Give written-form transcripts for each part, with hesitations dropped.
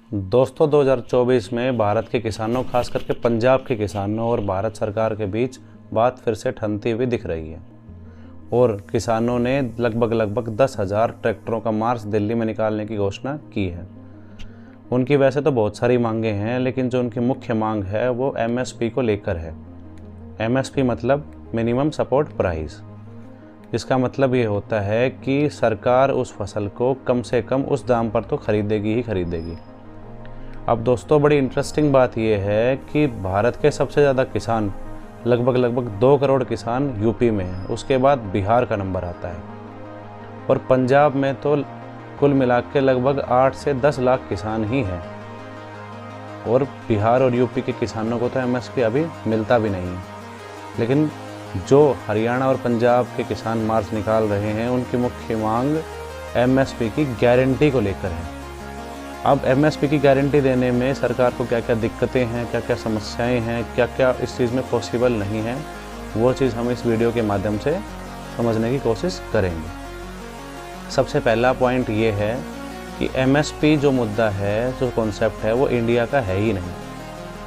दोस्तों 2024 में भारत के किसानों, खास करके पंजाब के किसानों और भारत सरकार के बीच बात फिर से ठंडती हुई दिख रही है। और किसानों ने लगभग 10,000 ट्रैक्टरों का मार्च दिल्ली में निकालने की घोषणा की है। उनकी वैसे तो बहुत सारी मांगें हैं, लेकिन जो उनकी मुख्य मांग है वो एमएसपी को लेकर है। एमएसपी मतलब मिनिमम सपोर्ट प्राइस। इसका मतलब ये होता है कि सरकार उस फसल को कम से कम उस दाम पर तो खरीदेगी ही खरीदेगी। अब दोस्तों बड़ी इंटरेस्टिंग बात यह है कि भारत के सबसे ज़्यादा किसान लगभग 2 करोड़ किसान यूपी में हैं। उसके बाद बिहार का नंबर आता है और पंजाब में तो कुल मिला के लगभग 8 से 10 लाख किसान ही हैं। और बिहार और यूपी के किसानों को तो एमएसपी अभी मिलता भी नहीं है। लेकिन जो हरियाणा और पंजाब के किसान मार्च निकाल रहे हैं, उनकी मुख्य मांग एमएसपी की गारंटी को लेकर है। अब एमएसपी की गारंटी देने में सरकार को क्या क्या दिक्कतें हैं, क्या क्या समस्याएं हैं, क्या क्या इस चीज़ में पॉसिबल नहीं है, वो चीज़ हम इस वीडियो के माध्यम से समझने की कोशिश करेंगे। सबसे पहला पॉइंट ये है कि एमएसपी जो मुद्दा है, जो कॉन्सेप्ट है, वो इंडिया का है ही नहीं,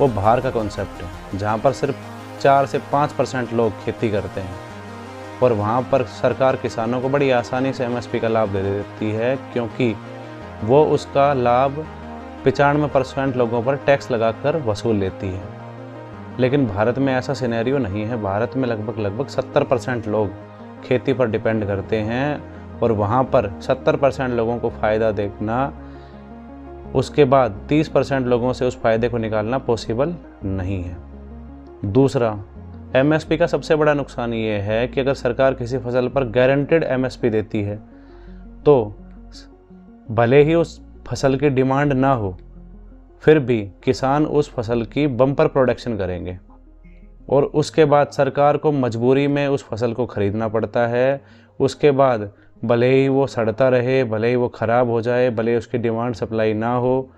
वो बाहर का कॉन्सेप्ट है, जहाँ पर सिर्फ 4 से 5% लोग खेती करते हैं। और वहाँ पर सरकार किसानों को बड़ी आसानी से एमएसपी का लाभ दे देती है, क्योंकि वो उसका लाभ 95% लोगों पर टैक्स लगाकर वसूल लेती है। लेकिन भारत में ऐसा सिनेरियो नहीं है। भारत में लगभग 70% लोग खेती पर डिपेंड करते हैं और वहाँ पर 70% लोगों को फ़ायदा देखना, उसके बाद 30% लोगों से उस फ़ायदे को निकालना पॉसिबल नहीं है। दूसरा, एमएसपी का सबसे बड़ा नुकसान ये है कि अगर सरकार किसी फसल पर गारंटेड एमएसपी देती है तो भले ही उस फसल की डिमांड ना हो, फिर भी किसान उस फसल की बम्पर प्रोडक्शन करेंगे और उसके बाद सरकार को मजबूरी में उस फसल को ख़रीदना पड़ता है। उसके बाद भले ही वो सड़ता रहे, भले ही वो ख़राब हो जाए, भले ही उसकी डिमांड सप्लाई ना हो,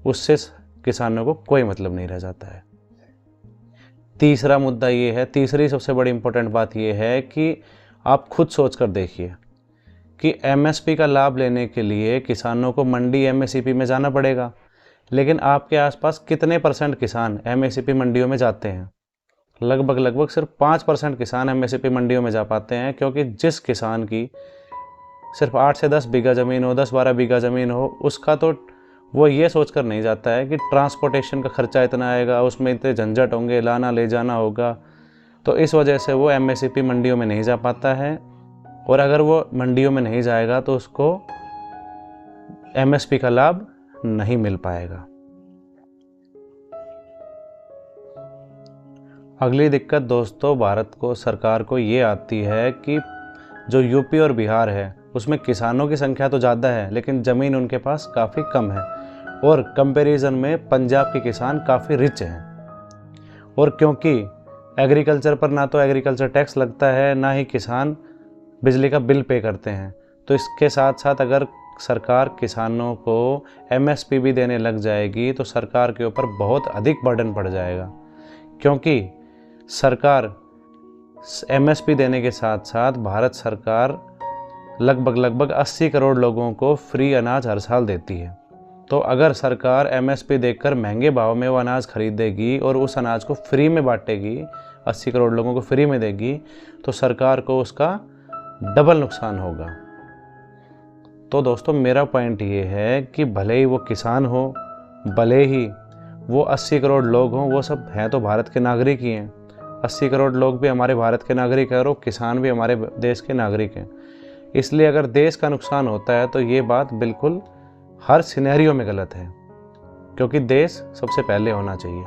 उससे किसानों को कोई मतलब नहीं रह जाता है। तीसरा मुद्दा ये है, तीसरी सबसे बड़ी इम्पोर्टेंट बात ये है कि आप खुद सोच कर देखिए कि एमएसपी का लाभ लेने के लिए किसानों को मंडी एमएसपी में जाना पड़ेगा, लेकिन आपके आसपास कितने % किसान एमएसपी मंडियों में जाते हैं? लगभग सिर्फ 5% किसान एमएसपी मंडियों में जा पाते हैं, क्योंकि जिस किसान की सिर्फ 8 से 10 बीघा ज़मीन हो, 10-12 बीघा ज़मीन हो, उसका तो वो ये सोच कर नहीं जाता है कि ट्रांसपोर्टेशन का खर्चा इतना आएगा, उसमें इतने झंझट होंगे, लाना ले जाना होगा। तो इस वजह से वो एमएसपी मंडियों में नहीं जा पाता है, और अगर वो मंडियों में नहीं जाएगा तो उसको एमएसपी का लाभ नहीं मिल पाएगा। अगली दिक्कत दोस्तों भारत को, सरकार को ये आती है कि जो यूपी और बिहार है उसमें किसानों की संख्या तो ज़्यादा है, लेकिन ज़मीन उनके पास काफ़ी कम है और कंपैरिजन में पंजाब के किसान काफ़ी रिच हैं। और क्योंकि एग्रीकल्चर पर ना तो एग्रीकल्चर टैक्स लगता है, ना ही किसान बिजली का बिल पे करते हैं, तो इसके साथ साथ अगर सरकार किसानों को एमएसपी भी देने लग जाएगी तो सरकार के ऊपर बहुत अधिक बर्डन पड़ जाएगा। क्योंकि सरकार एमएसपी देने के साथ साथ भारत सरकार लगभग 80 करोड़ लोगों को फ्री अनाज हर साल देती है। तो अगर सरकार एमएसपी देकर महंगे भाव में वो अनाज खरीदेगी और उस अनाज को फ्री में बांटेगी, 80 करोड़ लोगों को फ्री में देगी, तो सरकार को उसका डबल नुकसान होगा। तो दोस्तों मेरा पॉइंट ये है कि भले ही वो किसान हो, भले ही वो 80 करोड़ लोग हों, वो सब हैं तो भारत के नागरिक ही हैं। 80 करोड़ लोग भी हमारे भारत के नागरिक हैं और वो किसान भी हमारे देश के नागरिक हैं। इसलिए अगर देश का नुकसान होता है तो ये बात बिल्कुल हर सिनेरियो में गलत है, क्योंकि देश सबसे पहले होना चाहिए।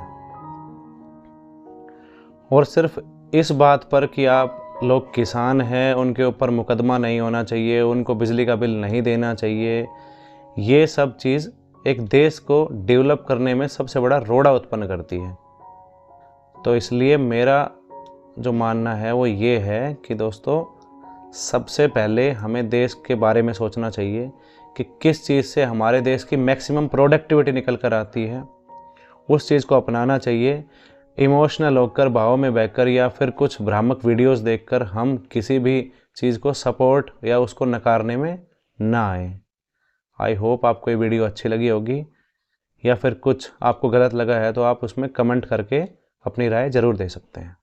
और सिर्फ इस बात पर कि आप लोग किसान हैं, उनके ऊपर मुकदमा नहीं होना चाहिए, उनको बिजली का बिल नहीं देना चाहिए, ये सब चीज़ एक देश को डेवलप करने में सबसे बड़ा रोड़ा उत्पन्न करती है। तो इसलिए मेरा जो मानना है वो ये है कि दोस्तों सबसे पहले हमें देश के बारे में सोचना चाहिए कि किस चीज़ से हमारे देश की मैक्सिमम प्रोडक्टिविटी निकल कर आती है, उस चीज़ को अपनाना चाहिए। इमोशनल होकर, भाव में बहकर या फिर कुछ भ्रामक वीडियोस देखकर हम किसी भी चीज़ को सपोर्ट या उसको नकारने में ना आए। आई होप आपको ये वीडियो अच्छी लगी होगी। या फिर कुछ आपको गलत लगा है तो आप उसमें कमेंट करके अपनी राय ज़रूर दे सकते हैं।